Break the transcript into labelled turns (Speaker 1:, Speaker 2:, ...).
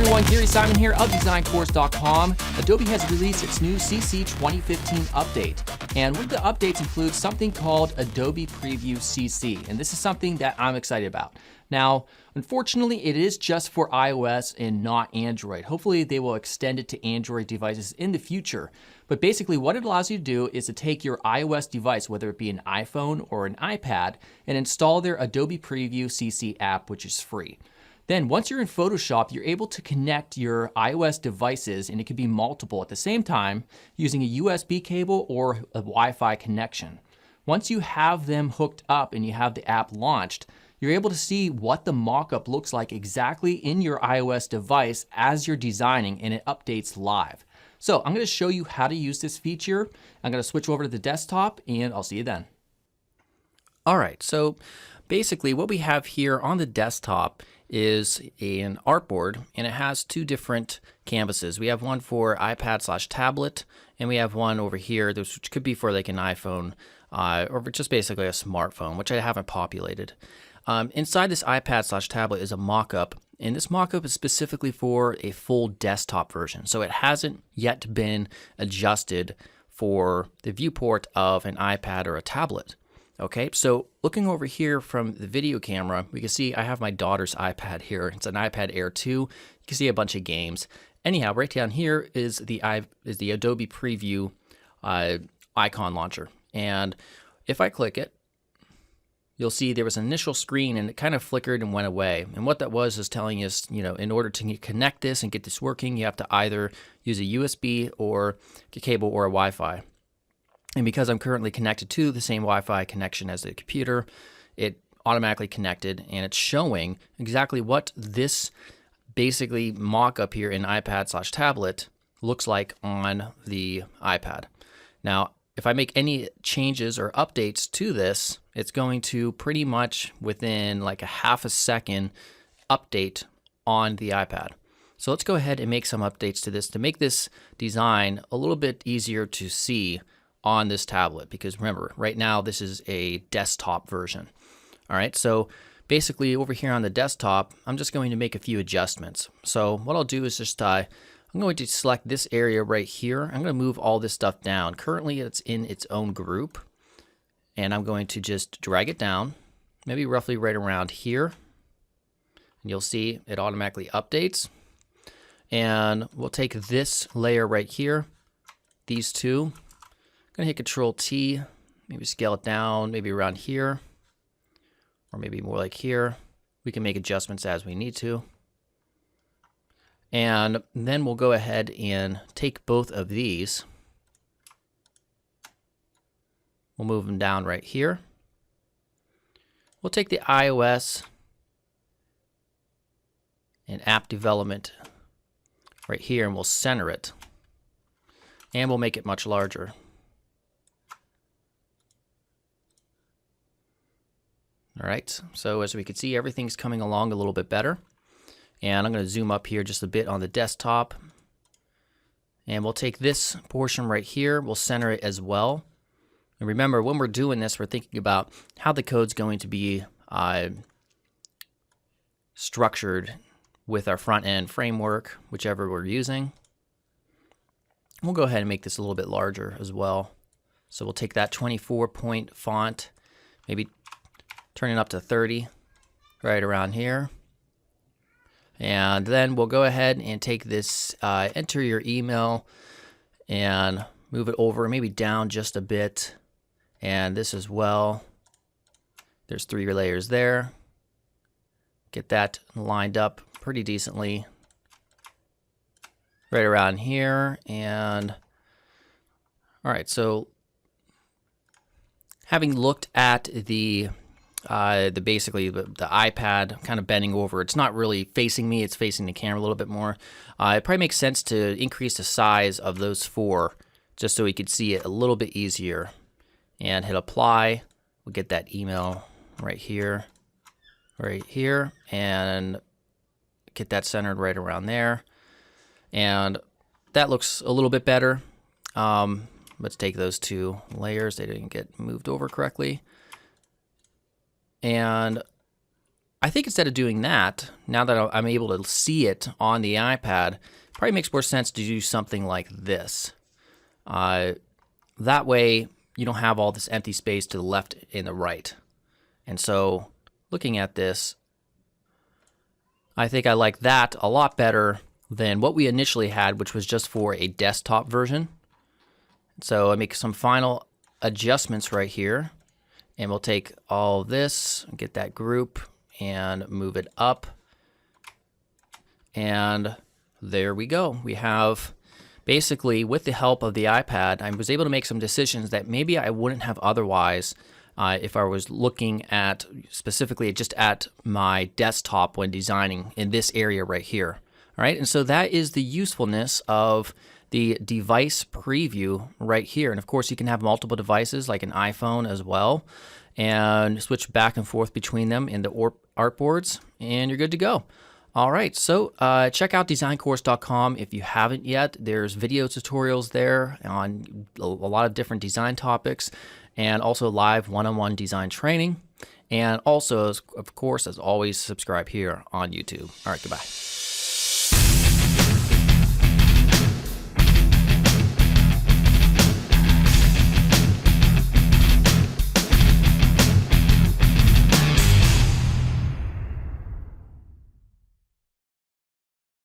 Speaker 1: everyone, Gary Simon here of DesignCourse.com. Adobe has released its new CC 2015 update. And one of the updates includes something called Adobe Preview Cc. And this is something that I'm excited about. Now, unfortunately, it is just for iOS and not Android. Hopefully, they will extend it to Android devices in the future. But basically, what it allows you to do is to take your iOS device, whether it be an iPhone or an iPad, and install their Adobe Preview Cc app, which is free. Then once you're in Photoshop, you're able to connect your iOS devices, and it can be multiple at the same time, using a USB cable or a Wi-Fi connection. Once you have them hooked up and you have the app launched, you're able to see what the mockup looks like exactly in your iOS device as you're designing, and it updates live. So I'm going to show you how to use this feature. I'm going to switch over to the desktop, and I'll see you then. All right, so basically what we have here on the desktop is an artboard, and it has two different canvases. We have one for iPad/tablet, and we have one over here, which could be for like an iPhone or just basically a smartphone, which I haven't populated. Inside this iPad/tablet is a mock-up, and this mock-up is specifically for a full desktop version. So it hasn't yet been adjusted for the viewport of an iPad or a tablet. Okay, so looking over here from the video camera, we can see I have my daughter's iPad here. It's an iPad Air 2. You can see a bunch of games. Anyhow, right down here is the Adobe Preview icon launcher. And if I click it, you'll see there was an initial screen and it kind of flickered and went away. And what that was is telling us, you know, in order to connect this and get this working, you have to either use a USB or a cable or a Wi-Fi. And because I'm currently connected to the same Wi-Fi connection as the computer, it automatically connected, and it's showing exactly what this basically mock-up here in iPad/tablet looks like on the iPad. Now, if I make any changes or updates to this, it's going to pretty much within like a half a second update on the iPad. So let's go ahead and make some updates to this to make this design a little bit easier to see on this tablet, because remember, right now this is a desktop version. All right, so basically over here on the desktop, I'm just going to make a few adjustments. So what I'll do is just I'm going to select this area right here. I'm going to move all this stuff down. Currently it's in its own group, and I'm going to just drag it down, maybe roughly right around here, and you'll see it automatically updates. And we'll take this layer right here, these two. I'm going to hit Control-T, maybe scale it down, maybe around here, or maybe more like here. We can make adjustments as we need to. And then we'll go ahead and take both of these. We'll move them down right here. We'll take the iOS and app development right here, and we'll center it. And we'll make it much larger. All right, so as we can see, everything's coming along a little bit better. And I'm going to zoom up here just a bit on the desktop. And we'll take this portion right here, we'll center it as well. And remember, when we're doing this, we're thinking about how the code's going to be structured with our front-end framework, whichever we're using. We'll go ahead and make this a little bit larger as well. So we'll take that 24-point font, maybe turn it up to 30, right around here. And then we'll go ahead and take this, enter your email, and move it over, maybe down just a bit. And this as well. There's 3 layers there. Get that lined up pretty decently right around here. And all right, so having looked at the basically the iPad kind of bending over, it's not really facing me, it's facing the camera a little bit more. It probably makes sense to increase the size of those 4 just so we could see it a little bit easier. And hit apply. We'll get that email right here, and get that centered right around there. And that looks a little bit better. Let's take those 2 layers. They didn't get moved over correctly. And I think instead of doing that, now that I'm able to see it on the iPad, probably makes more sense to do something like this. That way you don't have all this empty space to the left and the right. And so looking at this, I think I like that a lot better than what we initially had, which was just for a desktop version. So I make some final adjustments right here, and we'll take all this, get that group, and move it up. And there we go. We have basically, with the help of the iPad, I was able to make some decisions that maybe I wouldn't have otherwise if I was looking at specifically just at my desktop when designing in this area right here. All right, and so that is the usefulness of the device preview right here. And of course, you can have multiple devices like an iPhone as well, and switch back and forth between them in the artboards, and you're good to go. All right, so check out designcourse.com if you haven't yet. There's video tutorials there on a lot of different design topics, and also live one-on-one design training. And also, of course, as always, subscribe here on YouTube. All right, goodbye.